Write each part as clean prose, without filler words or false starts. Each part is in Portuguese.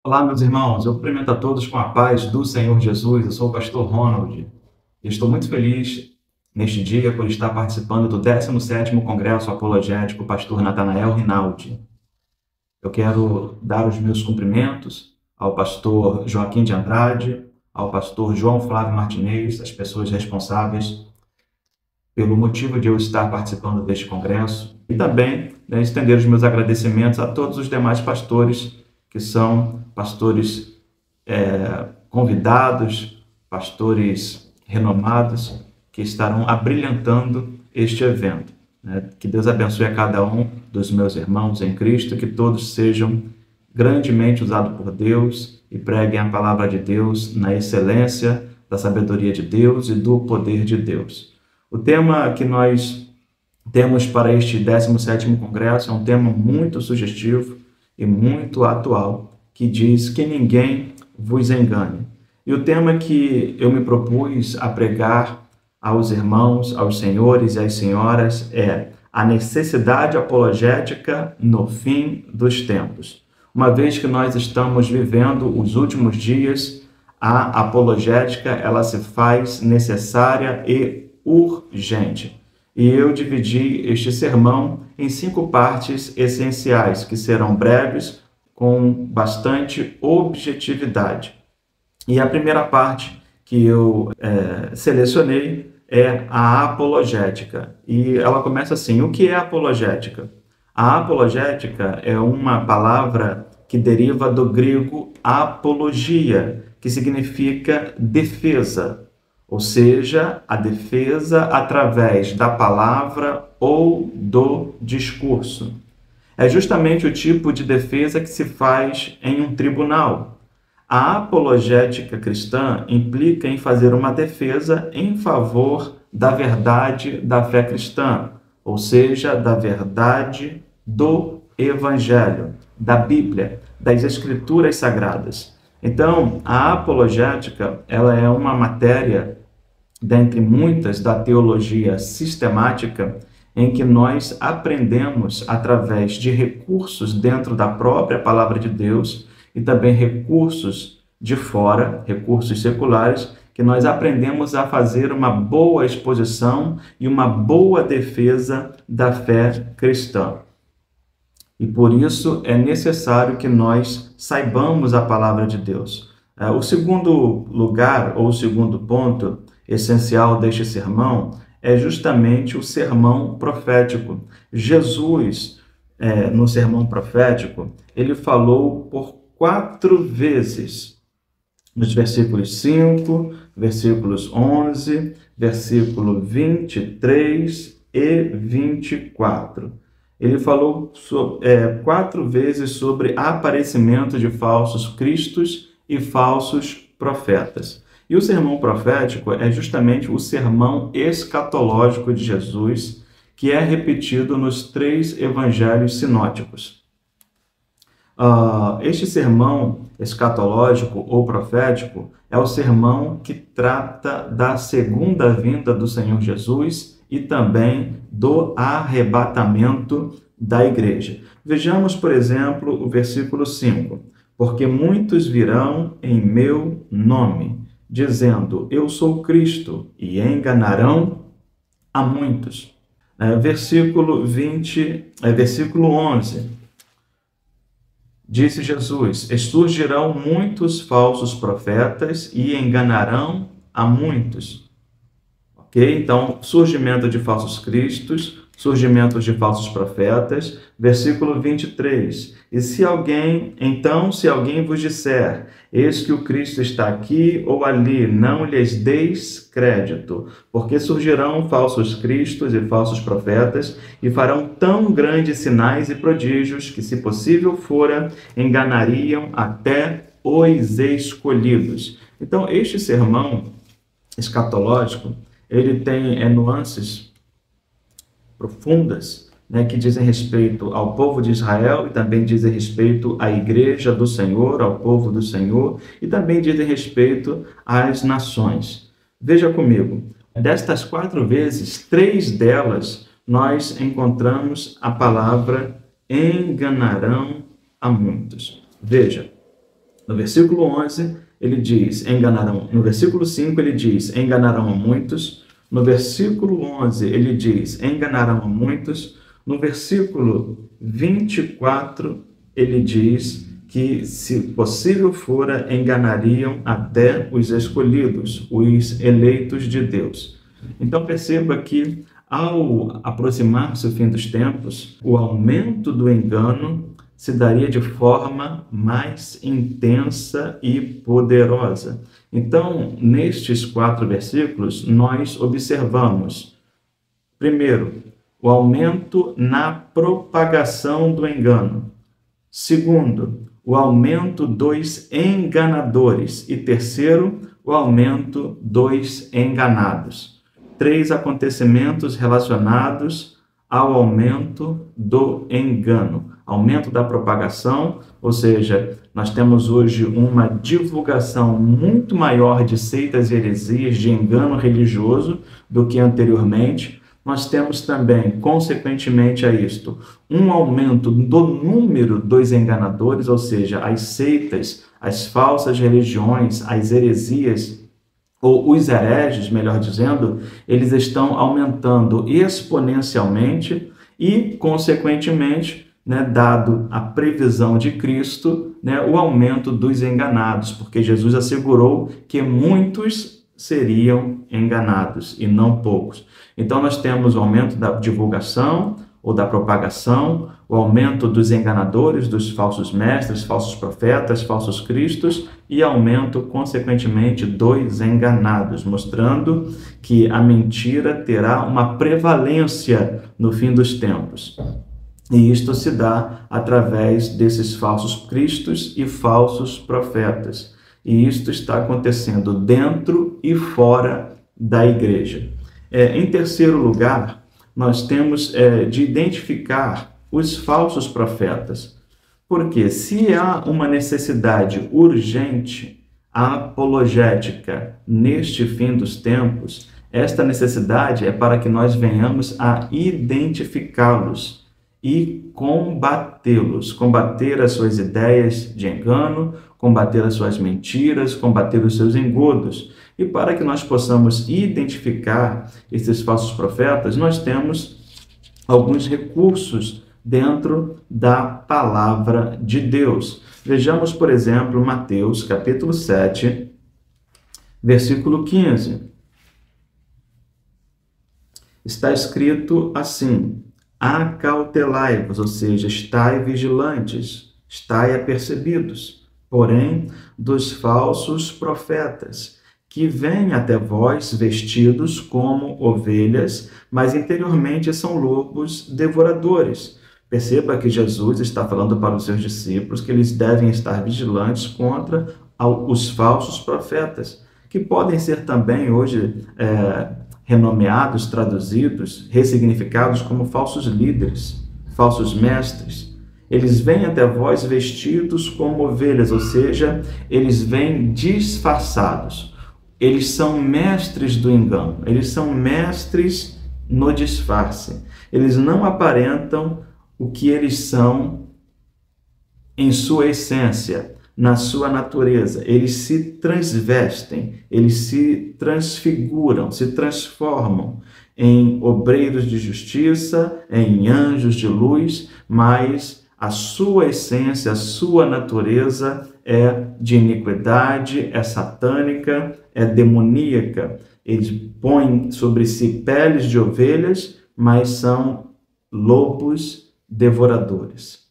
Olá, meus irmãos. Eu cumprimento a todos com a paz do Senhor Jesus. Eu sou o pastor Ronald e estou muito feliz neste dia por estar participando do 17º Congresso Apologético Pastor Natanael Rinaldi. Eu quero dar os meus cumprimentos ao pastor Joaquim de Andrade, ao pastor João Flávio Martinez, as pessoas responsáveis pelo motivo de eu estar participando deste congresso, e também estender os meus agradecimentos a todos os demais pastores que são pastores convidados, pastores renomados, que estarão abrilhantando este evento. Que Deus abençoe a cada um dos meus irmãos em Cristo, que todos sejam grandemente usados por Deus e preguem a palavra de Deus na excelência da sabedoria de Deus e do poder de Deus. O tema que nós temos para este 17º Congresso é um tema muito sugestivo e muito atual, que diz que ninguém vos engane. E o tema que eu me propus a pregar aos irmãos, aos senhores e às senhoras é a necessidade apologética no fim dos tempos. Uma vez que nós estamos vivendo os últimos dias, a apologética ela se faz necessária e urgente. E eu dividi este sermão em 5 partes essenciais, que serão breves, com bastante objetividade. E a primeira parte que eu selecionei é a apologética. E ela começa assim: o que é apologética? A apologética é uma palavra que deriva do grego apologia, que significa defesa. Ou seja, a defesa através da palavra ou do discurso. É justamente o tipo de defesa que se faz em um tribunal. A apologética cristã implica em fazer uma defesa em favor da verdade da fé cristã, ou seja, da verdade do Evangelho, da Bíblia, das Escrituras Sagradas. Então, a apologética ela é uma matéria dentre muitas da teologia sistemática em que nós aprendemos através de recursos dentro da própria palavra de Deus e também recursos de fora, recursos seculares, que nós aprendemos a fazer uma boa exposição e uma boa defesa da fé cristã. E por isso é necessário que nós saibamos a palavra de Deus. O segundo lugar, ou o segundo ponto essencial deste sermão, é justamente o sermão profético. Jesus, no sermão profético, ele falou por 4 vezes, nos versículos 5, versículos 11, versículo 23 e 24. Ele falou 4 vezes sobre aparecimento de falsos cristos e falsos profetas. E o sermão profético é justamente o sermão escatológico de Jesus, que é repetido nos 3 evangelhos sinóticos. Este sermão escatológico ou profético é o sermão que trata da segunda vinda do Senhor Jesus e também do arrebatamento da igreja. Vejamos, por exemplo, o versículo 5. Porque muitos virão em meu nome, dizendo, eu sou Cristo, e enganarão a muitos. Versículo 11. Disse Jesus, surgirão muitos falsos profetas e enganarão a muitos. Ok? Então, surgimento de falsos cristos, surgimento de falsos profetas. Versículo 23. E se alguém vos disser, eis que o Cristo está aqui ou ali, não lhes deis crédito, porque surgirão falsos cristos e falsos profetas, e farão tão grandes sinais e prodígios, que, se possível fora, enganariam até os escolhidos. Então, este sermão escatológico, ele tem nuances profundas, que dizem respeito ao povo de Israel e também dizem respeito à igreja do Senhor, ao povo do Senhor, e também dizem respeito às nações. Veja comigo, destas 4 vezes, 3 delas, nós encontramos a palavra enganarão a muitos. Veja, No versículo 11, ele diz, enganarão. No versículo 5, ele diz, enganarão a muitos. No versículo 11, ele diz, enganarão a muitos. No versículo 24, ele diz que, se possível fora, enganariam até os escolhidos, os eleitos de Deus. Então perceba que, ao aproximar-se o fim dos tempos, o aumento do engano se daria de forma mais intensa e poderosa. Então, nestes 4 versículos, nós observamos, primeiro, o aumento na propagação do engano. Segundo, o aumento dos enganadores. E terceiro, o aumento dos enganados. 3 acontecimentos relacionados ao aumento do engano. Aumento da propagação, ou seja, nós temos hoje uma divulgação muito maior de seitas e heresias, de engano religioso, do que anteriormente. Nós temos também, consequentemente a isto, um aumento do número dos enganadores, ou seja, as seitas, as falsas religiões, as heresias, ou os hereges, melhor dizendo, eles estão aumentando exponencialmente e, consequentemente, dado a previsão de Cristo, o aumento dos enganados, porque Jesus assegurou que muitos seriam enganados e não poucos. Então, nós temos o aumento da divulgação ou da propagação, o aumento dos enganadores, dos falsos mestres, falsos profetas, falsos cristos e aumento, consequentemente, dos enganados, mostrando que a mentira terá uma prevalência no fim dos tempos. E isto se dá através desses falsos cristos e falsos profetas. E isto está acontecendo dentro e fora da igreja. Em terceiro lugar, nós temos de identificar os falsos profetas. Porque se há uma necessidade urgente apologética neste fim dos tempos, esta necessidade é para que nós venhamos a identificá-los e combatê-los, combater as suas ideias de engano, combater as suas mentiras, combater os seus engodos. E para que nós possamos identificar esses falsos profetas, nós temos alguns recursos dentro da palavra de Deus. Vejamos, por exemplo, Mateus, capítulo 7, versículo 15. Está escrito assim: acautelai-vos, ou seja, estai vigilantes, estai apercebidos, porém, dos falsos profetas, que vêm até vós vestidos como ovelhas, mas interiormente são lobos devoradores. Perceba que Jesus está falando para os seus discípulos que eles devem estar vigilantes contra os falsos profetas, que podem ser também hoje renomeados, traduzidos, ressignificados como falsos líderes, falsos mestres. Eles vêm até vós vestidos como ovelhas, ou seja, eles vêm disfarçados. Eles são mestres do engano, eles são mestres no disfarce. Eles não aparentam o que eles são em sua essência, na sua natureza. Eles se transvestem, eles se transfiguram, se transformam em obreiros de justiça, em anjos de luz, mas a sua essência, a sua natureza é de iniquidade, é satânica, é demoníaca. Eles põem sobre si peles de ovelhas, mas são lobos devoradores.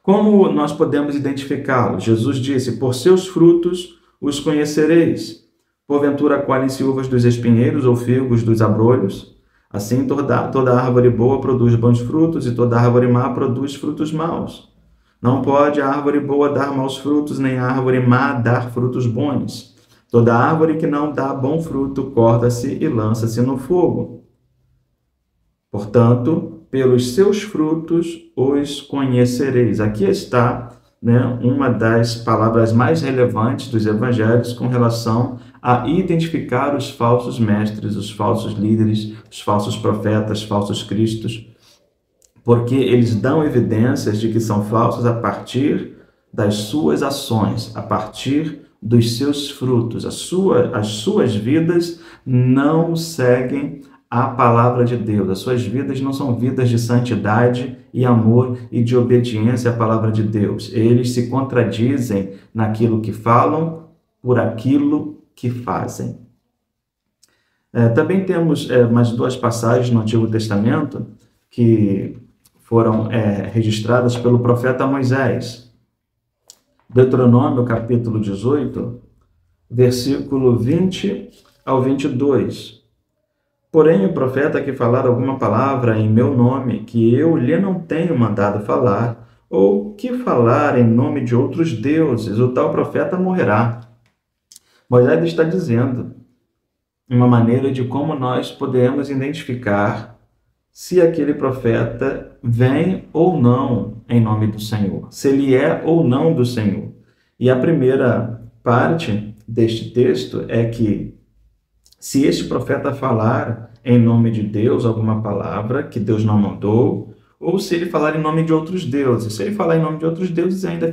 Como nós podemos identificá-los? Jesus disse: por seus frutos os conhecereis. Porventura colhem-se uvas dos espinheiros ou figos dos abrolhos? Assim toda árvore boa produz bons frutos, e toda árvore má produz frutos maus. Não pode a árvore boa dar maus frutos, nem a árvore má dar frutos bons. Toda árvore que não dá bom fruto corta-se e lança-se no fogo. Portanto, pelos seus frutos os conhecereis. Aqui está uma das palavras mais relevantes dos evangelhos com relação a identificar os falsos mestres, os falsos líderes, os falsos profetas, falsos cristos, porque eles dão evidências de que são falsos a partir das suas ações, a partir dos seus frutos. As suas vidas não seguem a palavra de Deus. As suas vidas não são vidas de santidade e amor e de obediência à palavra de Deus. Eles se contradizem naquilo que falam por aquilo que fazem. Também temos mais duas passagens no Antigo Testamento que foram registradas pelo profeta Moisés. Deuteronômio, capítulo 18, versículo 20 ao 22. Porém, o profeta que falar alguma palavra em meu nome, que eu lhe não tenho mandado falar, ou que falar em nome de outros deuses, o tal profeta morrerá. Moisés está dizendo uma maneira de como nós podemos identificar se aquele profeta vem ou não em nome do Senhor, se ele é ou não do Senhor. E a primeira parte deste texto é que se este profeta falar em nome de Deus alguma palavra que Deus não mandou, ou se ele falar em nome de outros deuses. Se ele falar em nome de outros deuses, ainda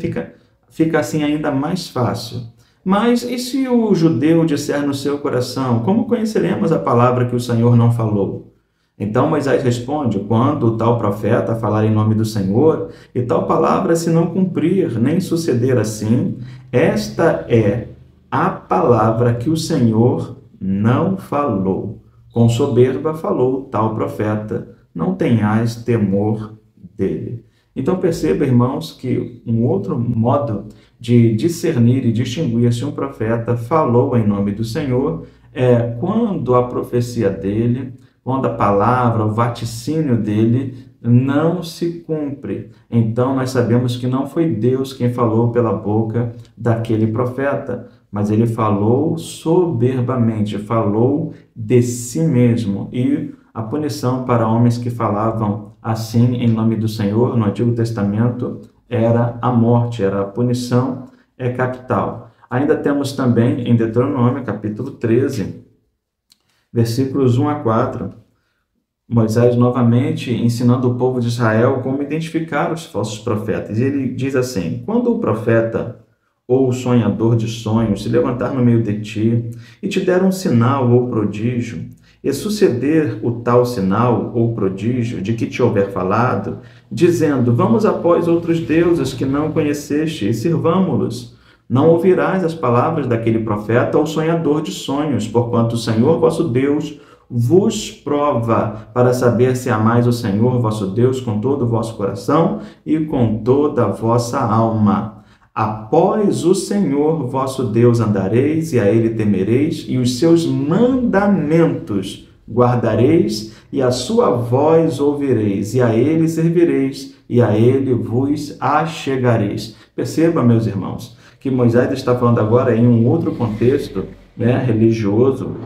fica assim ainda mais fácil. Mas e se o judeu disser no seu coração, como conheceremos a palavra que o Senhor não falou? Então Moisés responde, quando o tal profeta falar em nome do Senhor, e tal palavra se não cumprir, nem suceder assim, esta é a palavra que o Senhor não falou. Com soberba falou tal profeta, não tenhais temor dele. Então perceba, irmãos, que um outro modo de discernir e distinguir se um profeta falou em nome do Senhor é quando a profecia dele, quando a palavra, o vaticínio dele não se cumpre. Então nós sabemos que não foi Deus quem falou pela boca daquele profeta, mas ele falou soberbamente, falou de si mesmo. E a punição para homens que falavam assim em nome do Senhor no Antigo Testamento era a morte, era a punição capital. Ainda temos também em Deuteronômio, capítulo 13, versículos 1 a 4, Moisés novamente ensinando o povo de Israel como identificar os falsos profetas. E ele diz assim, quando o profeta ou o sonhador de sonhos se levantar no meio de ti e te der um sinal ou prodígio, e suceder o tal sinal ou prodígio de que te houver falado, dizendo, vamos após outros deuses que não conheceste e sirvamo-los, não ouvirás as palavras daquele profeta ou sonhador de sonhos, porquanto o Senhor vosso Deus vos prova para saber se amais o Senhor vosso Deus com todo o vosso coração e com toda a vossa alma. Após o Senhor vosso Deus andareis e a ele temereis, e os seus mandamentos guardareis, e a sua voz ouvireis, e a ele servireis, e a ele vos achegareis. Perceba, meus irmãos, que Moisés está falando agora em um outro contexto, religioso,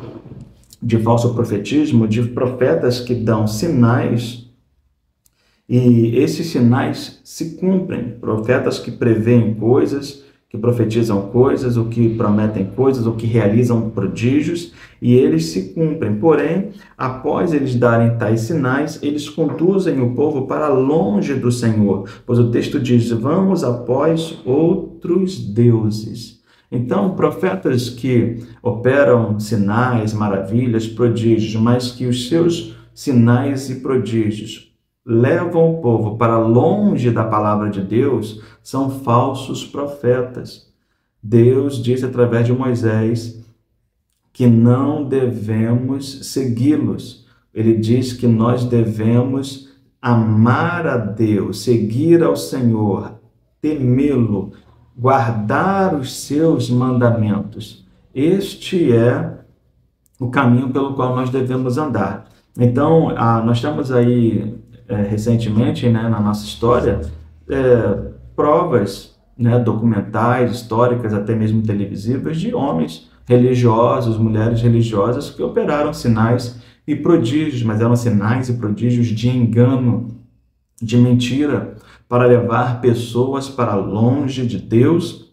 de falso profetismo, de profetas que dão sinais, e esses sinais se cumprem. Profetas que preveem coisas, que profetizam coisas, ou que prometem coisas, ou que realizam prodígios, e eles se cumprem. Porém, após eles darem tais sinais, eles conduzem o povo para longe do Senhor, pois o texto diz, vamos após outros deuses. Então, profetas que operam sinais, maravilhas, prodígios, mas que os seus sinais e prodígios levam o povo para longe da palavra de Deus, são falsos profetas. Deus disse através de Moisés que não devemos segui-los. Ele diz que nós devemos amar a Deus, seguir ao Senhor, temê-lo, guardar os seus mandamentos. Este é o caminho pelo qual nós devemos andar. Então, nós temos aí recentemente, na nossa história, provas documentais, históricas, até mesmo televisivas, de homens religiosos, mulheres religiosas que operaram sinais e prodígios, mas eram sinais e prodígios de engano, de mentira, para levar pessoas para longe de Deus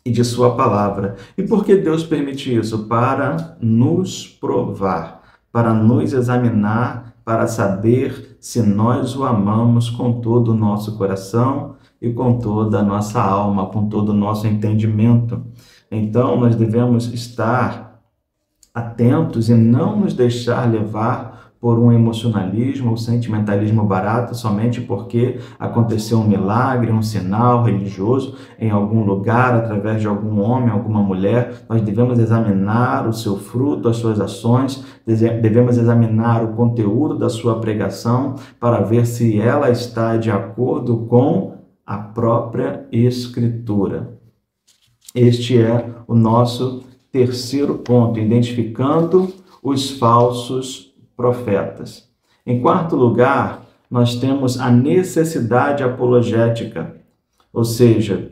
e de sua palavra. E por que Deus permite isso? Para nos provar, para nos examinar, para saber se nós o amamos com todo o nosso coração e com toda a nossa alma, com todo o nosso entendimento. Então, nós devemos estar atentos e não nos deixar levar por um emocionalismo ou sentimentalismo barato somente porque aconteceu um milagre, um sinal religioso em algum lugar, através de algum homem, alguma mulher. Nós devemos examinar o seu fruto, as suas ações, devemos examinar o conteúdo da sua pregação para ver se ela está de acordo com a própria Escritura. Este é o nosso terceiro ponto, identificando os falsos profetas. Em quarto lugar, nós temos a necessidade apologética, ou seja,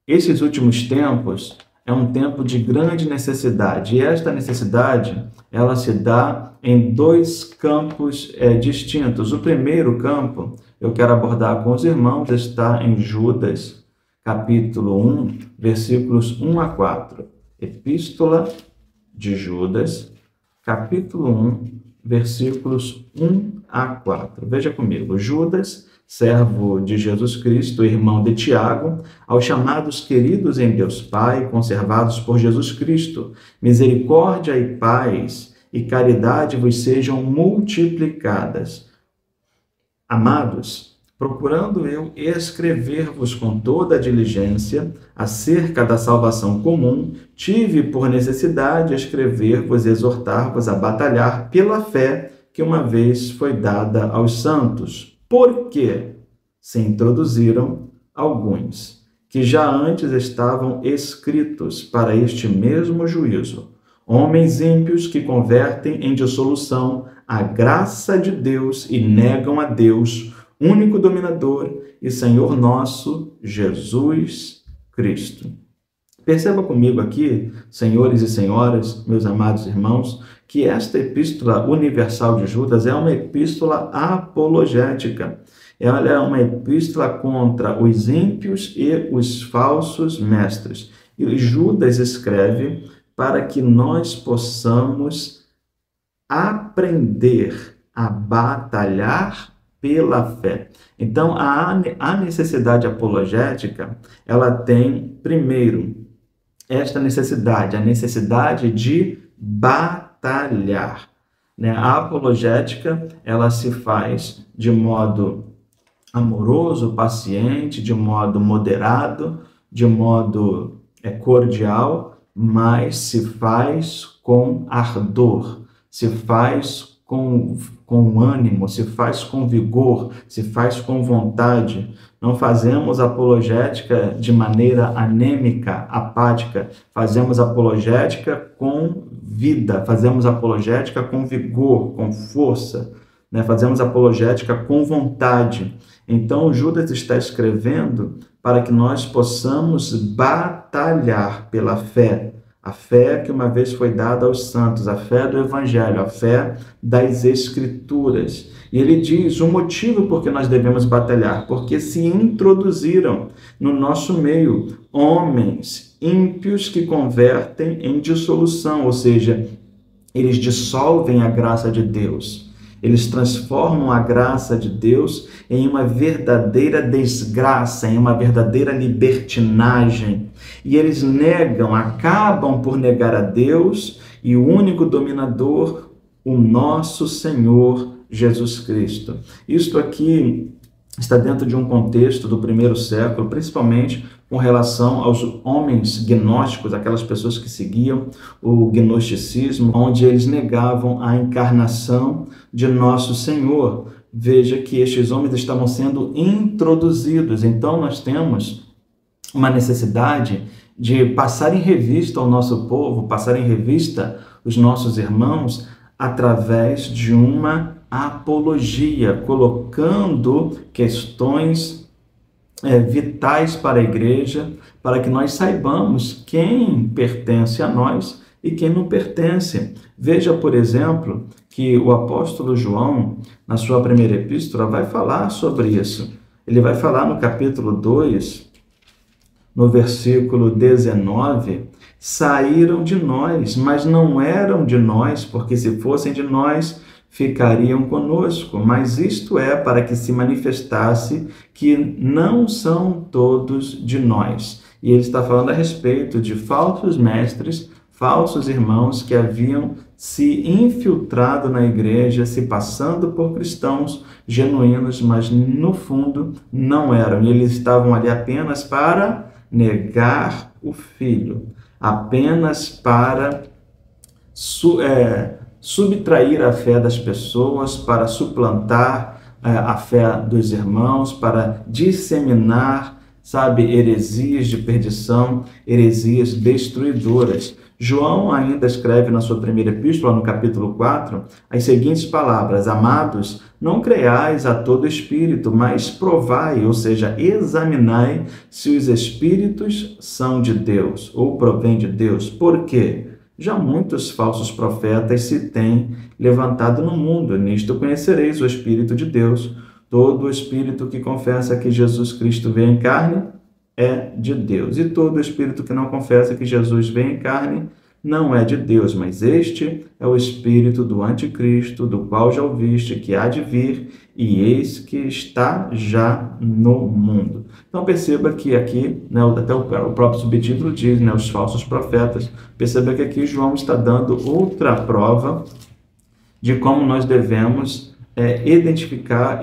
esses últimos tempos é um tempo de grande necessidade, e esta necessidade, ela se dá em dois campos distintos. O primeiro campo, eu quero abordar com os irmãos, está em Judas, capítulo 1, versículos 1 a 4. Epístola de Judas, capítulo 1, versículos 1 a 4. Veja comigo. Judas, servo de Jesus Cristo, irmão de Tiago, aos chamados queridos em Deus Pai, conservados por Jesus Cristo, misericórdia e paz e caridade vos sejam multiplicadas. Amados, procurando eu escrever-vos com toda a diligência acerca da salvação comum, tive por necessidade escrever-vos e exortar-vos a batalhar pela fé que uma vez foi dada aos santos, porque se introduziram alguns, que já antes estavam escritos para este mesmo juízo, homens ímpios que convertem em dissolução a graça de Deus e negam a Deus, único dominador e Senhor nosso, Jesus Cristo. Perceba comigo aqui, senhores e senhoras, meus amados irmãos, que esta epístola universal de Judas é uma epístola apologética. Ela é uma epístola contra os ímpios e os falsos mestres. E Judas escreve para que nós possamos aprender a batalhar pela fé. Então, a necessidade apologética, ela tem, primeiro, esta necessidade, a necessidade de batalhar. A apologética, ela se faz de modo amoroso, paciente, de modo moderado, de modo cordial, mas se faz com ardor, se faz com ânimo, se faz com vigor, se faz com vontade. Não fazemos apologética de maneira anêmica, apática. Fazemos apologética com vida, fazemos apologética com vigor, com força, Fazemos apologética com vontade. Então, Judas está escrevendo para que nós possamos batalhar pela fé, a fé que uma vez foi dada aos santos, a fé do Evangelho, a fé das Escrituras. E ele diz o motivo por que nós devemos batalhar, porque se introduziram no nosso meio homens ímpios que convertem em dissolução, ou seja, eles dissolvem a graça de Deus. Eles transformam a graça de Deus em uma verdadeira desgraça, em uma verdadeira libertinagem. E eles acabam por negar a Deus e o único dominador, o nosso Senhor Jesus Cristo. Isto aqui está dentro de um contexto do primeiro século, principalmente com relação aos homens gnósticos, aquelas pessoas que seguiam o gnosticismo, onde eles negavam a encarnação de nosso Senhor. Veja que estes homens estavam sendo introduzidos. Então, nós temos uma necessidade de passar em revista o nosso povo, passar em revista os nossos irmãos, através de uma apologia, colocando questões vitais para a igreja, para que nós saibamos quem pertence a nós e quem não pertence. Veja, por exemplo, que o apóstolo João, na sua primeira epístola, vai falar sobre isso. Ele vai falar no capítulo 2, no versículo 19, saíram de nós, mas não eram de nós, porque se fossem de nós, ficariam conosco, mas isto é para que se manifestasse que não são todos de nós. E ele está falando a respeito de falsos mestres, falsos irmãos que haviam se infiltrado na igreja, se passando por cristãos genuínos, mas no fundo não eram. E eles estavam ali apenas para negar o Filho, apenas para subtrair a fé das pessoas, para suplantar a fé dos irmãos, para disseminar, heresias de perdição, heresias destruidoras. João ainda escreve na sua primeira epístola, no capítulo 4, as seguintes palavras: amados, não creiais a todo espírito, mas provai, ou seja, examinai se os espíritos são de Deus ou provêm de Deus. Por quê? Já muitos falsos profetas se têm levantado no mundo. Nisto conhecereis o Espírito de Deus. Todo espírito que confessa que Jesus Cristo veio em carne é de Deus. E todo espírito que não confessa que Jesus veio em carne não é de Deus, mas este é o espírito do anticristo, do qual já ouviste que há de vir, e eis que está já no mundo. Então perceba que aqui, até o próprio subtítulo diz, os falsos profetas. Perceba que aqui João está dando outra prova de como nós devemos identificar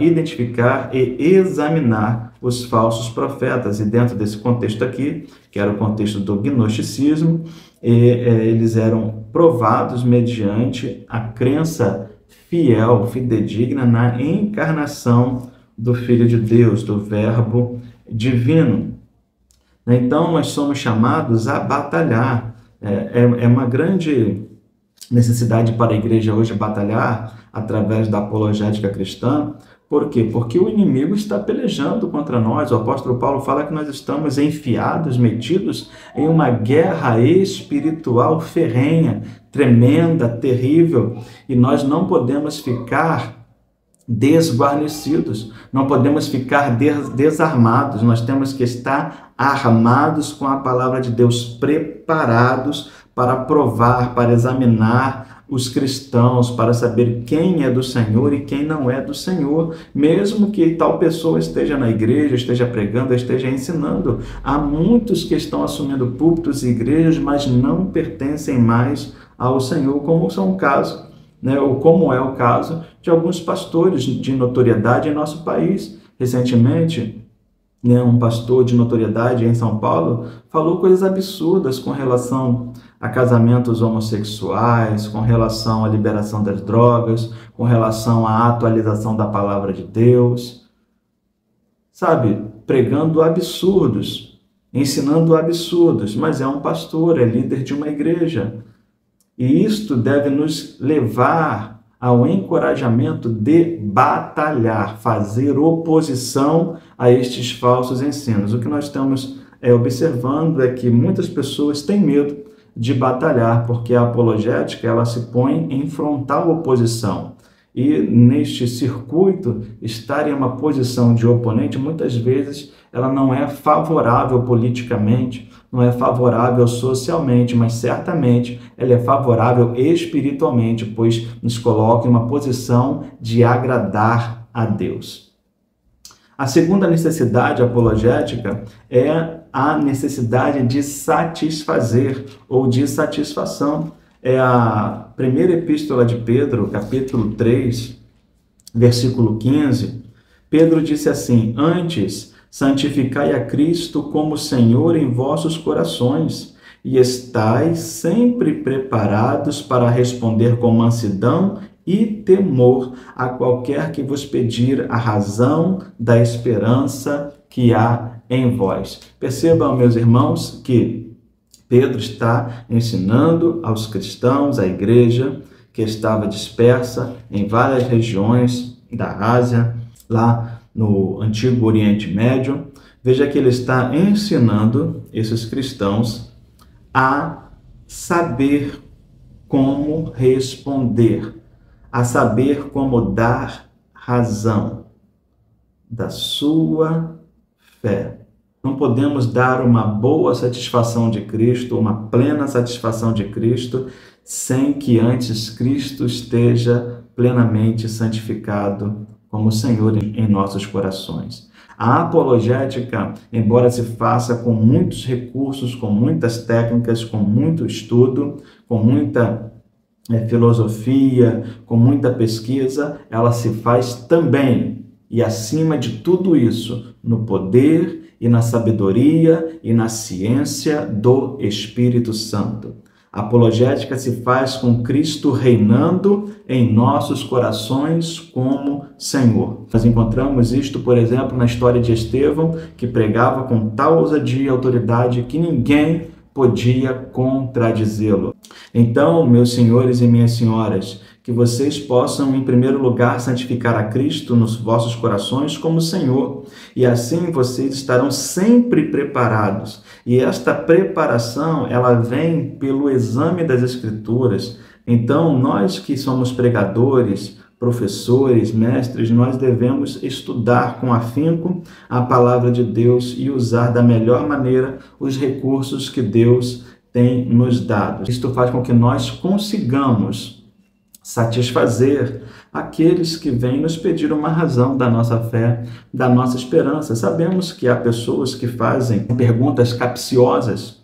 e examinar os falsos profetas. E dentro desse contexto aqui, que era o contexto do gnosticismo, eles eram provados mediante a crença fiel, fidedigna na encarnação do Filho de Deus, do Verbo divino. Então, nós somos chamados a batalhar. É uma grande necessidade para a igreja hoje batalhar através da apologética cristã. Por quê? Porque o inimigo está pelejando contra nós. O apóstolo Paulo fala que nós estamos enfiados, metidos em uma guerra espiritual ferrenha, tremenda, terrível, e nós não podemos ficar desguarnecidos, não podemos ficar desarmados, nós temos que estar armados com a palavra de Deus, preparados para provar, para examinar os cristãos, para saber quem é do Senhor e quem não é do Senhor, mesmo que tal pessoa esteja na igreja, esteja pregando, esteja ensinando. Há muitos que estão assumindo púlpitos e igrejas, mas não pertencem mais ao Senhor, como é o caso de alguns pastores de notoriedade em nosso país. Recentemente, um pastor de notoriedade em São Paulo falou coisas absurdas com relação a casamentos homossexuais, com relação à liberação das drogas, com relação à atualização da palavra de Deus, pregando absurdos, ensinando absurdos, mas é um pastor, é líder de uma igreja. E isto deve nos levar ao encorajamento de batalhar, fazer oposição a estes falsos ensinos. O que nós estamos observando é que muitas pessoas têm medo de batalhar, porque a apologética ela se põe em frontal oposição. E neste circuito, estar em uma posição de oponente, muitas vezes, ela não é favorável politicamente, não é favorável socialmente, mas certamente ela é favorável espiritualmente, pois nos coloca em uma posição de agradar a Deus. A segunda necessidade apologética é a necessidade de satisfazer ou de satisfação. É a primeira epístola de Pedro, capítulo 3, versículo 15. Pedro disse assim: antes, santificai a Cristo como Senhor em vossos corações, e estais sempre preparados para responder com mansidão e temor a qualquer que vos pedir a razão da esperança que há em vós. Percebam, meus irmãos, que Pedro está ensinando aos cristãos, à igreja, que estava dispersa em várias regiões da Ásia, lá no Antigo Oriente Médio. Veja que ele está ensinando esses cristãos a saber como responder, a saber como dar razão da sua fé. Não podemos dar uma boa satisfação de Cristo, uma plena satisfação de Cristo, sem que antes Cristo esteja plenamente santificado como Senhor em nossos corações. A apologética, embora se faça com muitos recursos, com muitas técnicas, com muito estudo, com muita filosofia, com muita pesquisa, ela se faz também, e acima de tudo isso, no poder e na sabedoria e na ciência do Espírito Santo. A apologética se faz com Cristo reinando em nossos corações como Senhor. Nós encontramos isto, por exemplo, na história de Estevão, que pregava com tal ousadia e autoridade que ninguém podia contradizê-lo. Então, meus senhores e minhas senhoras, que vocês possam, em primeiro lugar, santificar a Cristo nos vossos corações como Senhor, e assim vocês estarão sempre preparados. E esta preparação, ela vem pelo exame das Escrituras. Então, nós que somos pregadores, professores, mestres, nós devemos estudar com afinco a palavra de Deus e usar da melhor maneira os recursos que Deus tem nos dado. Isto faz com que nós consigamos satisfazer aqueles que vêm nos pedir uma razão da nossa fé, da nossa esperança. Sabemos que há pessoas que fazem perguntas capciosas,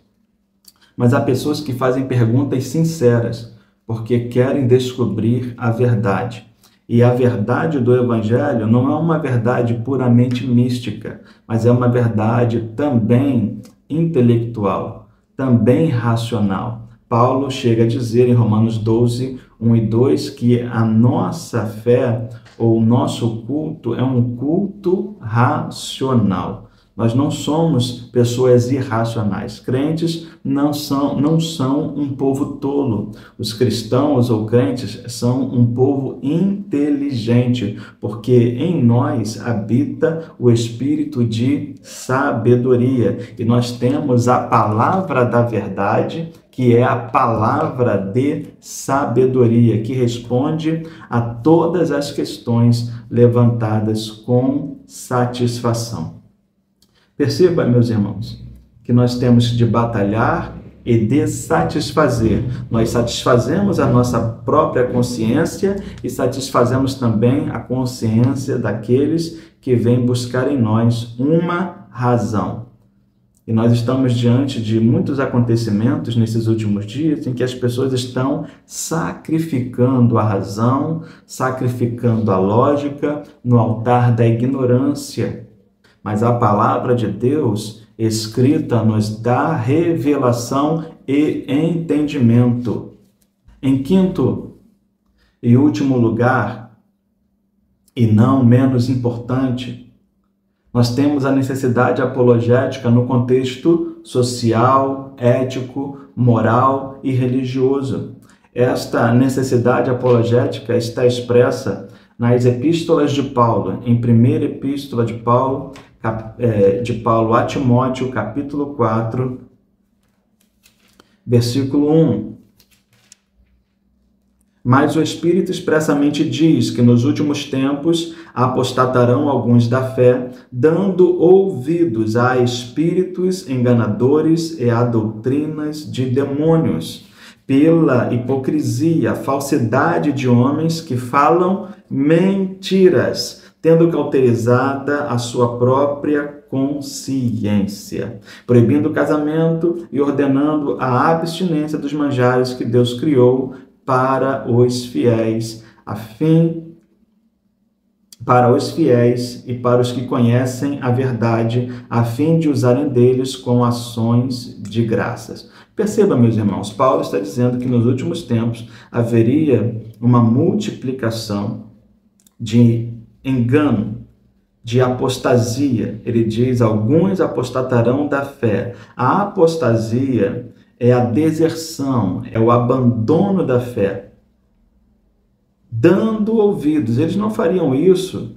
mas há pessoas que fazem perguntas sinceras, porque querem descobrir a verdade. E a verdade do Evangelho não é uma verdade puramente mística, mas é uma verdade também intelectual, também racional. Paulo chega a dizer em Romanos 12, 1 e 2, que a nossa fé ou o nosso culto é um culto racional. Nós não somos pessoas irracionais. Crentes não são um povo tolo. Os cristãos ou crentes são um povo inteligente, porque em nós habita o espírito de sabedoria. E nós temos a palavra da verdade, que é a palavra de sabedoria, que responde a todas as questões levantadas com satisfação. Perceba, meus irmãos, que nós temos de batalhar e de satisfazer. Nós satisfazemos a nossa própria consciência e satisfazemos também a consciência daqueles que vêm buscar em nós uma razão. E nós estamos diante de muitos acontecimentos nesses últimos dias em que as pessoas estão sacrificando a razão, sacrificando a lógica no altar da ignorância. Mas a palavra de Deus escrita nos dá revelação e entendimento. Em quinto e último lugar, e não menos importante, nós temos a necessidade apologética no contexto social, ético, moral e religioso. Esta necessidade apologética está expressa nas epístolas de Paulo, em primeira epístola de Paulo a Timóteo, capítulo 4, versículo 1. Mas o Espírito expressamente diz que nos últimos tempos apostatarão alguns da fé, dando ouvidos a espíritos enganadores e a doutrinas de demônios, pela hipocrisia, falsidade de homens que falam mentiras, tendo cauterizada a sua própria consciência, proibindo o casamento e ordenando a abstinência dos manjares que Deus criou para os fiéis, e para os que conhecem a verdade, a fim de usarem deles com ações de graças. Perceba, meus irmãos, Paulo está dizendo que nos últimos tempos haveria uma multiplicação de engano, de apostasia. Ele diz, alguns apostatarão da fé. A apostasia é a deserção, é o abandono da fé. Dando ouvidos. Eles não fariam isso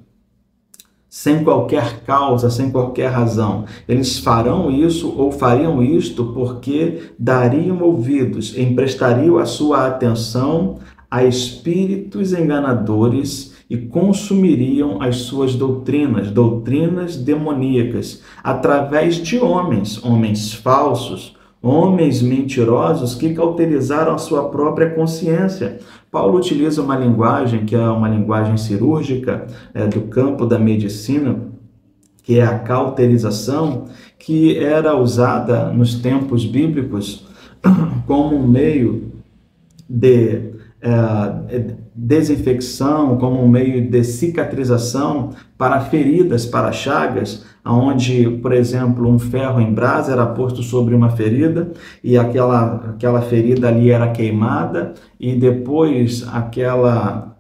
sem qualquer causa, sem qualquer razão. Eles farão isso ou fariam isto porque dariam ouvidos, emprestariam a sua atenção a espíritos enganadores e consumiriam as suas doutrinas demoníacas, através de homens falsos, homens mentirosos que cauterizaram a sua própria consciência. Paulo utiliza uma linguagem que é uma linguagem cirúrgica do campo da medicina, que é a cauterização, que era usada nos tempos bíblicos como um meio de desinfecção, como um meio de cicatrização para feridas, para chagas, onde, por exemplo, um ferro em brasa era posto sobre uma ferida e aquela ferida ali era queimada e depois aquela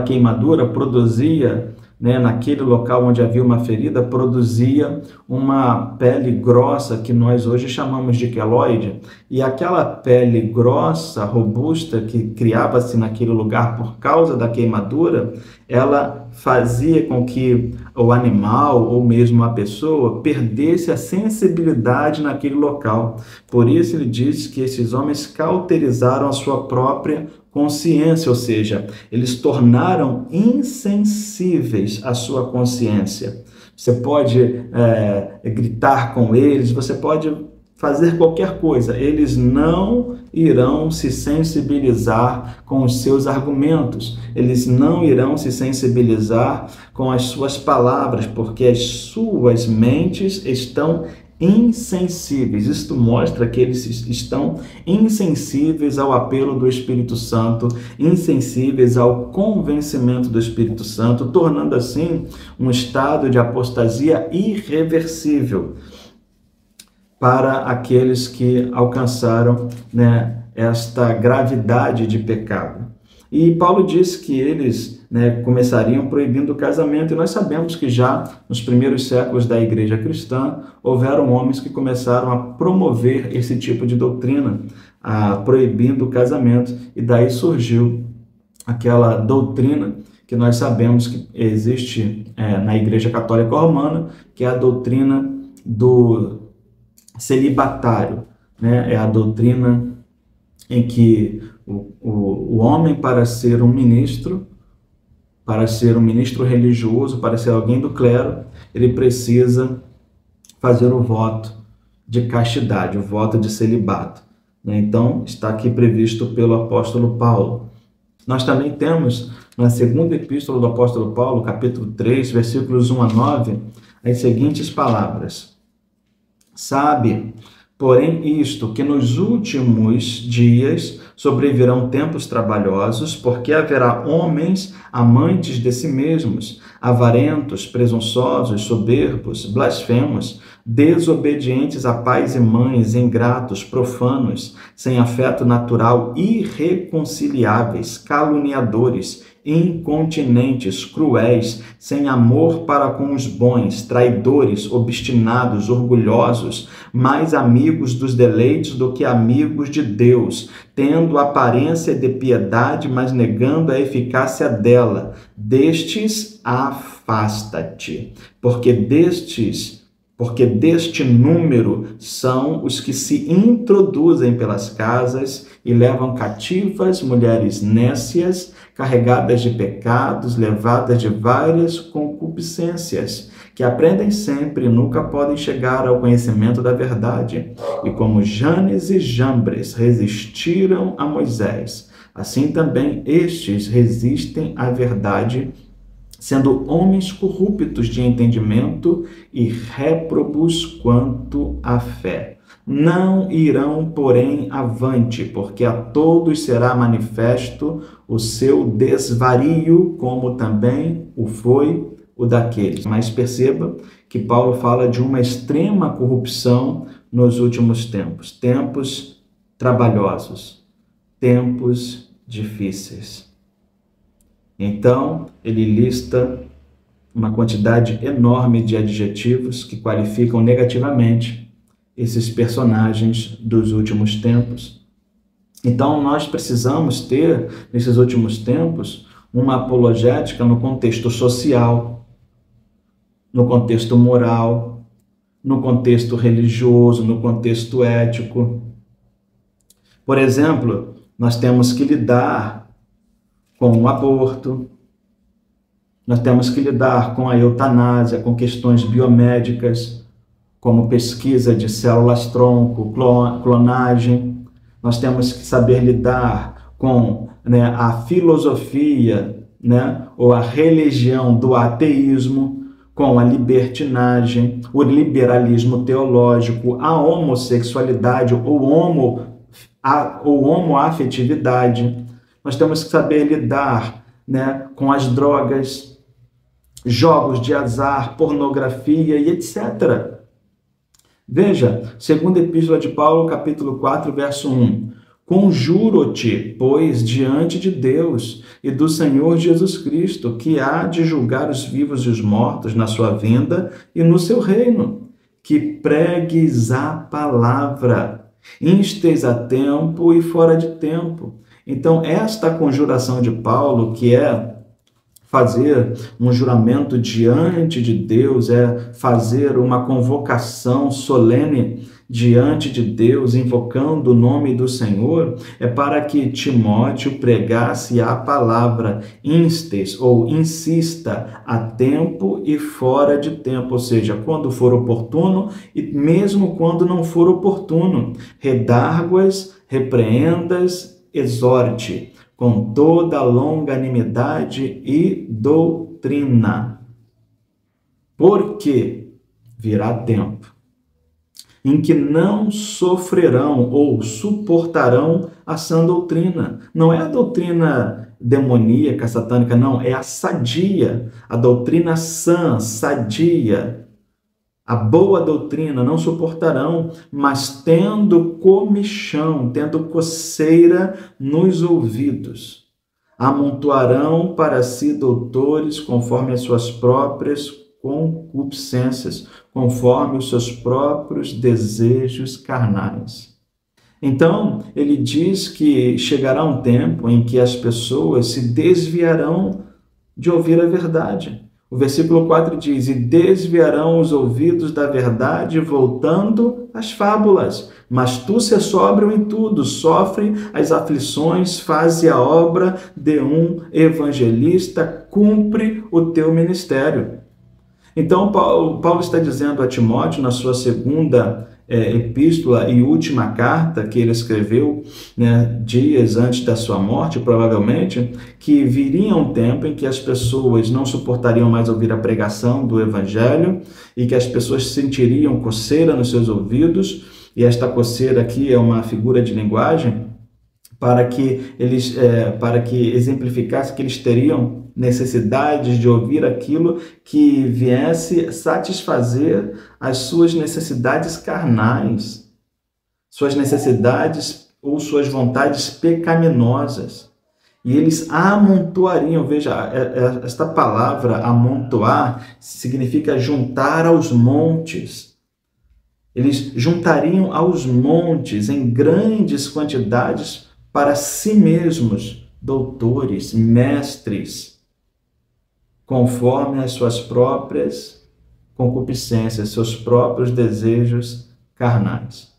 queimadura produzia, naquele local onde havia uma ferida, produzia uma pele grossa que nós hoje chamamos de queloide, e aquela pele grossa, robusta, que criava-se naquele lugar por causa da queimadura, ela fazia com que o animal ou mesmo a pessoa perdesse a sensibilidade naquele local. Por isso ele diz que esses homens cauterizaram a sua própria consciência, ou seja, eles tornaram insensíveis a sua consciência. Você pode gritar com eles, você pode fazer qualquer coisa, eles não irão se sensibilizar com os seus argumentos, eles não irão se sensibilizar com as suas palavras, porque as suas mentes estão insensíveis. Isto mostra que eles estão insensíveis ao apelo do Espírito Santo, insensíveis ao convencimento do Espírito Santo, tornando assim um estado de apostasia irreversível para aqueles que alcançaram, esta gravidade de pecado. E Paulo diz que eles começariam proibindo o casamento, e nós sabemos que já nos primeiros séculos da igreja cristã, houveram homens que começaram a promover esse tipo de doutrina, proibindo o casamento, e daí surgiu aquela doutrina que nós sabemos que existe na Igreja Católica Romana, que é a doutrina do celibatário, é a doutrina em que o homem, para ser um ministro religioso, para ser alguém do clero, ele precisa fazer o voto de castidade, o voto de celibato. Então, está aqui previsto pelo apóstolo Paulo. Nós também temos, na segunda epístola do apóstolo Paulo, capítulo 3, versículos 1 a 9, as seguintes palavras: Sabe, porém, isto, que nos últimos dias sobrevirão tempos trabalhosos, porque haverá homens amantes de si mesmos, avarentos, presunçosos, soberbos, blasfemos, desobedientes a pais e mães, ingratos, profanos, sem afeto natural, irreconciliáveis, caluniadores, incontinentes, cruéis, sem amor para com os bons, traidores, obstinados, orgulhosos, mais amigos dos deleites do que amigos de Deus, tendo aparência de piedade, mas negando a eficácia dela. Destes afasta-te, porque deste número são os que se introduzem pelas casas e levam cativas mulheres nécias, carregadas de pecados, levadas de várias concupiscências, que aprendem sempre e nunca podem chegar ao conhecimento da verdade. E como Janes e Jambres resistiram a Moisés, assim também estes resistem à verdade, sendo homens corruptos de entendimento e réprobos quanto à fé. Não irão, porém, avante, porque a todos será manifesto o seu desvario, como também o foi o daqueles. Mas perceba que Paulo fala de uma extrema corrupção nos últimos tempos. Tempos trabalhosos, tempos difíceis. Então, ele lista uma quantidade enorme de adjetivos que qualificam negativamente esses personagens dos últimos tempos. Então, nós precisamos ter, nesses últimos tempos, uma apologética no contexto social, no contexto moral, no contexto religioso, no contexto ético. Por exemplo, nós temos que lidar com o aborto, nós temos que lidar com a eutanásia, com questões biomédicas, como pesquisa de células-tronco, clonagem. Nós temos que saber lidar com, né, a filosofia, né, ou a religião do ateísmo, com a libertinagem, o liberalismo teológico, a homossexualidade ou homoafetividade. Nós temos que saber lidar, né, com as drogas, jogos de azar, pornografia e etc. Veja, segunda epístola de Paulo, capítulo 4, verso 1. Conjuro-te, pois, diante de Deus e do Senhor Jesus Cristo, que há de julgar os vivos e os mortos na sua vinda e no seu reino, que pregues a palavra, instes a tempo e fora de tempo. Então, esta conjuração de Paulo, que é fazer um juramento diante de Deus, é fazer uma convocação solene diante de Deus, invocando o nome do Senhor, é para que Timóteo pregasse a palavra, instes ou insista a tempo e fora de tempo, ou seja, quando for oportuno e mesmo quando não for oportuno, redarguas, repreendas, exorte, com toda longanimidade e doutrina. Porque virá tempo em que não sofrerão ou suportarão a sã doutrina. Não é a doutrina demoníaca, satânica, não, é a sadia, a doutrina sã, sadia. A boa doutrina não suportarão, mas tendo comichão, tendo coceira nos ouvidos, amontoarão para si doutores conforme as suas próprias concupiscências, conforme os seus próprios desejos carnais. Então, ele diz que chegará um tempo em que as pessoas se desviarão de ouvir a verdade. O versículo 4 diz, e desviarão os ouvidos da verdade, voltando às fábulas. Mas tu se sóbrio em tudo, sofre as aflições, faze a obra de um evangelista, cumpre o teu ministério. Então, Paulo está dizendo a Timóteo, na sua segunda epístola e última carta que ele escreveu, né, dias antes da sua morte, provavelmente, que viria um tempo em que as pessoas não suportariam mais ouvir a pregação do Evangelho e que as pessoas sentiriam coceira nos seus ouvidos, e esta coceira aqui é uma figura de linguagem para que exemplificasse que eles teriam necessidades de ouvir aquilo que viesse satisfazer as suas necessidades carnais, suas necessidades ou suas vontades pecaminosas. E eles amontoariam, veja, esta palavra amontoar significa juntar aos montes. Eles juntariam aos montes em grandes quantidades para si mesmos, doutores, mestres, conforme as suas próprias concupiscências, seus próprios desejos carnais.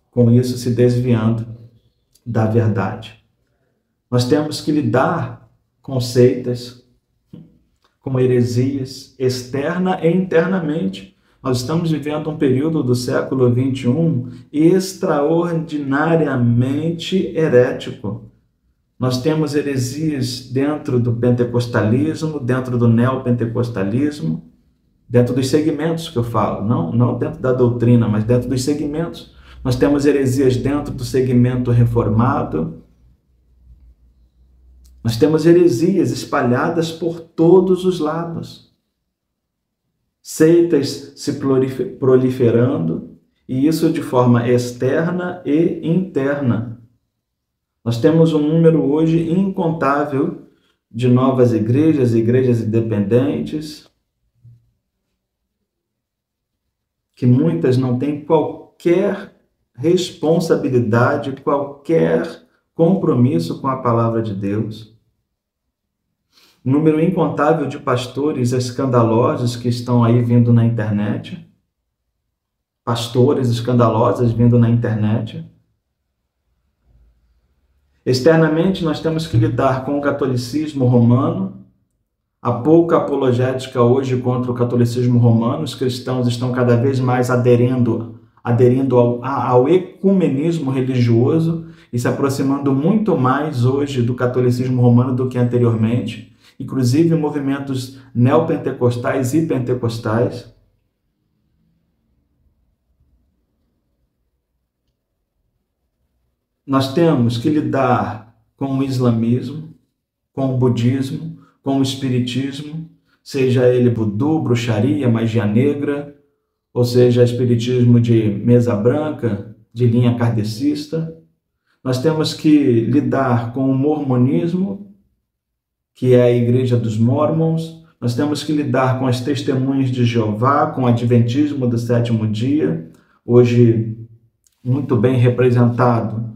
Com isso, se desviando da verdade. Nós temos que lidar com seitas, com heresias, externa e internamente. Nós estamos vivendo um período do século XXI extraordinariamente herético. Nós temos heresias dentro do pentecostalismo, dentro do neopentecostalismo, dentro dos segmentos que eu falo, não dentro da doutrina, mas dentro dos segmentos. Nós temos heresias dentro do segmento reformado. Nós temos heresias espalhadas por todos os lados. Seitas se proliferando, e isso de forma externa e interna. Nós temos um número hoje incontável de novas igrejas independentes, que muitas não têm qualquer responsabilidade, qualquer compromisso com a palavra de Deus. Um número incontável de pastores escandalosos que estão aí vindo na internet. Pastores escandalosos vindo na internet. Externamente, nós temos que lidar com o catolicismo romano. Há pouca apologética hoje contra o catolicismo romano. Os cristãos estão cada vez mais aderindo aderindo ao ecumenismo religioso e se aproximando muito mais hoje do catolicismo romano do que anteriormente, inclusive movimentos neopentecostais e pentecostais. Nós temos que lidar com o islamismo, com o budismo, com o espiritismo, seja ele voodoo, bruxaria, magia negra, ou seja, espiritismo de mesa branca, de linha kardecista. Nós temos que lidar com o mormonismo, que é a igreja dos Mormons. Nós temos que lidar com as testemunhas de Jeová, com o adventismo do sétimo dia, hoje muito bem representado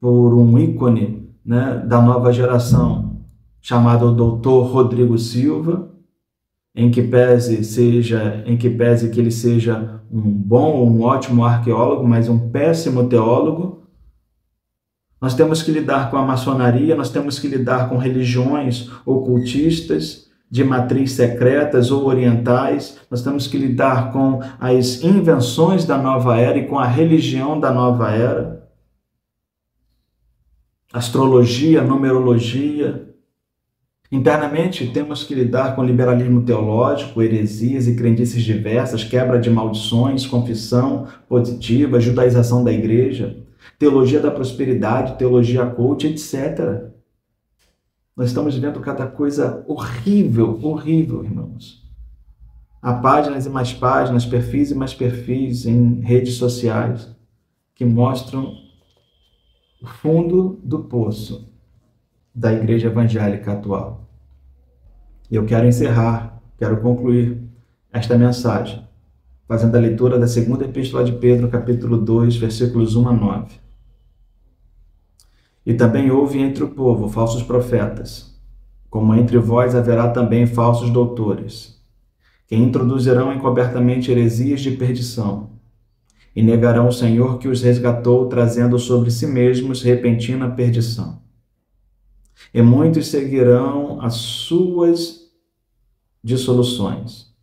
por um ícone, né, da nova geração, chamado Dr. Rodrigo Silva, em que pese que ele seja um bom, um ótimo arqueólogo, mas um péssimo teólogo. Nós temos que lidar com a maçonaria, nós temos que lidar com religiões ocultistas, de matriz secretas ou orientais, nós temos que lidar com as invenções da nova era e com a religião da nova era. Astrologia, numerologia. Internamente, temos que lidar com liberalismo teológico, heresias e crendices diversas, quebra de maldições, confissão positiva, judaização da igreja, teologia da prosperidade, teologia coach, etc. Nós estamos vendo cada coisa horrível, horrível, irmãos. Há páginas e mais páginas, perfis e mais perfis em redes sociais que mostram o fundo do poço da igreja evangélica atual. E eu quero encerrar, quero concluir esta mensagem, fazendo a leitura da segunda epístola de Pedro, capítulo 2, versículos 1 a 9. E também houve entre o povo falsos profetas, como entre vós haverá também falsos doutores, que introduzirão encobertamente heresias de perdição, e negarão o Senhor que os resgatou, trazendo sobre si mesmos repentina perdição. E muitos seguirão as suas dissoluções,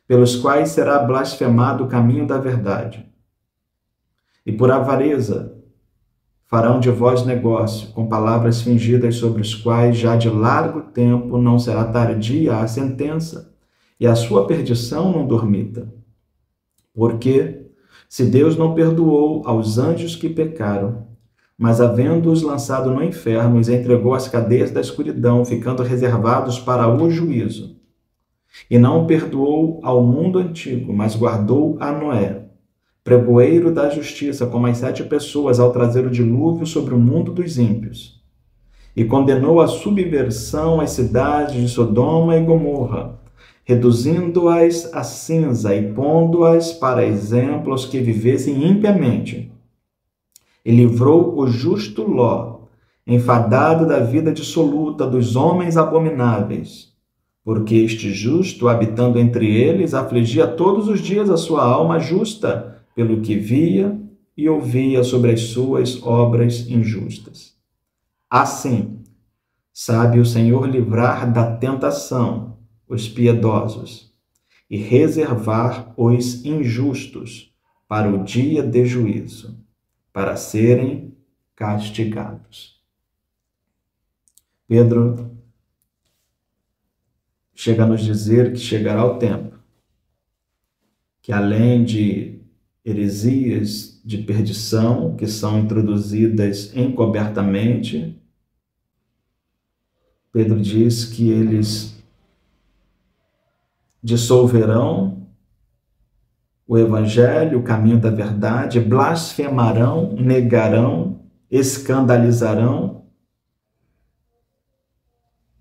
pelos quais será blasfemado o caminho da verdade. E por avareza farão de vós negócio, com palavras fingidas, sobre os quais já de largo tempo não será tardia a sentença, e a sua perdição não dormita. Porque, se Deus não perdoou aos anjos que pecaram, mas havendo-os lançado no inferno, os entregou às cadeias da escuridão, ficando reservados para o juízo. E não perdoou ao mundo antigo, mas guardou a Noé, pregoeiro da justiça, como as 7 pessoas, ao trazer o dilúvio sobre o mundo dos ímpios. E condenou a subversão às cidades de Sodoma e Gomorra, reduzindo-as a cinza e pondo-as para exemplo aos que vivessem impiamente. E livrou o justo Ló, enfadado da vida dissoluta dos homens abomináveis, porque este justo, habitando entre eles, afligia todos os dias a sua alma justa, pelo que via e ouvia sobre as suas obras injustas. Assim, sabe o Senhor livrar da tentação os piedosos e reservar os injustos para o dia de juízo, para serem castigados. Pedro chega a nos dizer que chegará o tempo que, além de heresias de perdição que são introduzidas encobertamente, Pedro diz que eles dissolverão o evangelho, o caminho da verdade, blasfemarão, negarão, escandalizarão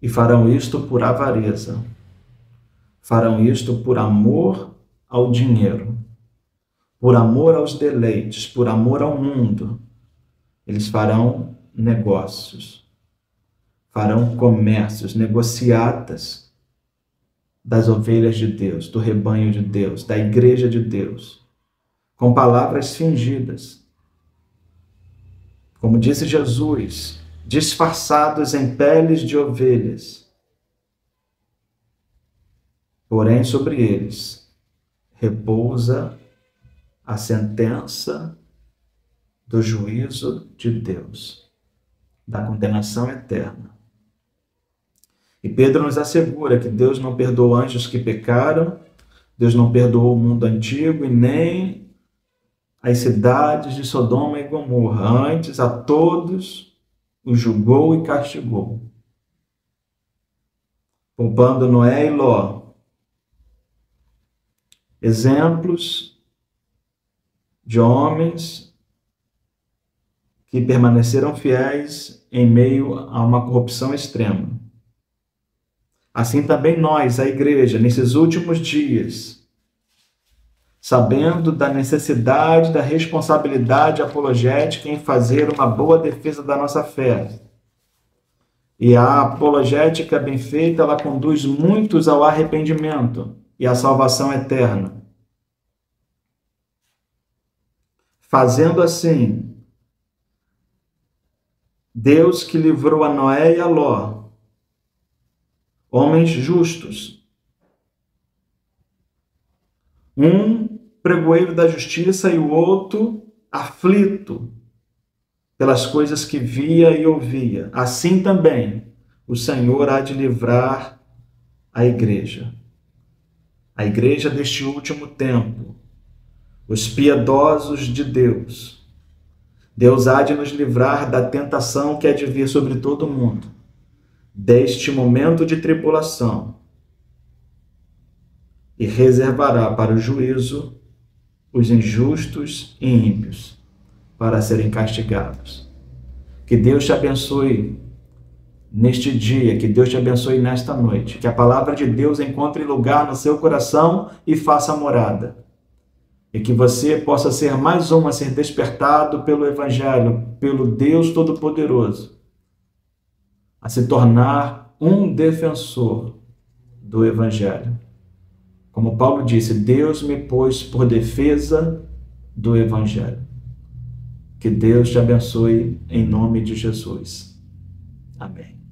e farão isto por avareza. Farão isto por amor ao dinheiro, por amor aos deleites, por amor ao mundo. Eles farão negócios, farão comércios, negociatas das ovelhas de Deus, do rebanho de Deus, da igreja de Deus, com palavras fingidas. Como disse Jesus, disfarçados em peles de ovelhas. Porém, sobre eles repousa a sentença do juízo de Deus, da condenação eterna. E Pedro nos assegura que Deus não perdoou anjos que pecaram, Deus não perdoou o mundo antigo e nem as cidades de Sodoma e Gomorra. Antes, a todos os julgou e castigou, poupando Noé e Ló, exemplos de homens que permaneceram fiéis em meio a uma corrupção extrema. Assim também nós, a igreja, nesses últimos dias, sabendo da necessidade, da responsabilidade apologética em fazer uma boa defesa da nossa fé. E a apologética bem feita, ela conduz muitos ao arrependimento e à salvação eterna. Fazendo assim, Deus que livrou a Noé e a Ló, homens justos, um pregoeiro da justiça e o outro aflito pelas coisas que via e ouvia. Assim também o Senhor há de livrar a igreja deste último tempo, os piedosos de Deus. Deus há de nos livrar da tentação que há de vir sobre todo mundo, deste momento de tribulação, e reservará para o juízo os injustos e ímpios, para serem castigados. Que Deus te abençoe neste dia, que Deus te abençoe nesta noite, que a palavra de Deus encontre lugar no seu coração e faça morada. E que você possa ser mais um a ser despertado pelo Evangelho, pelo Deus Todo-Poderoso, a se tornar um defensor do Evangelho. Como Paulo disse, Deus me pôs por defesa do Evangelho. Que Deus te abençoe em nome de Jesus. Amém.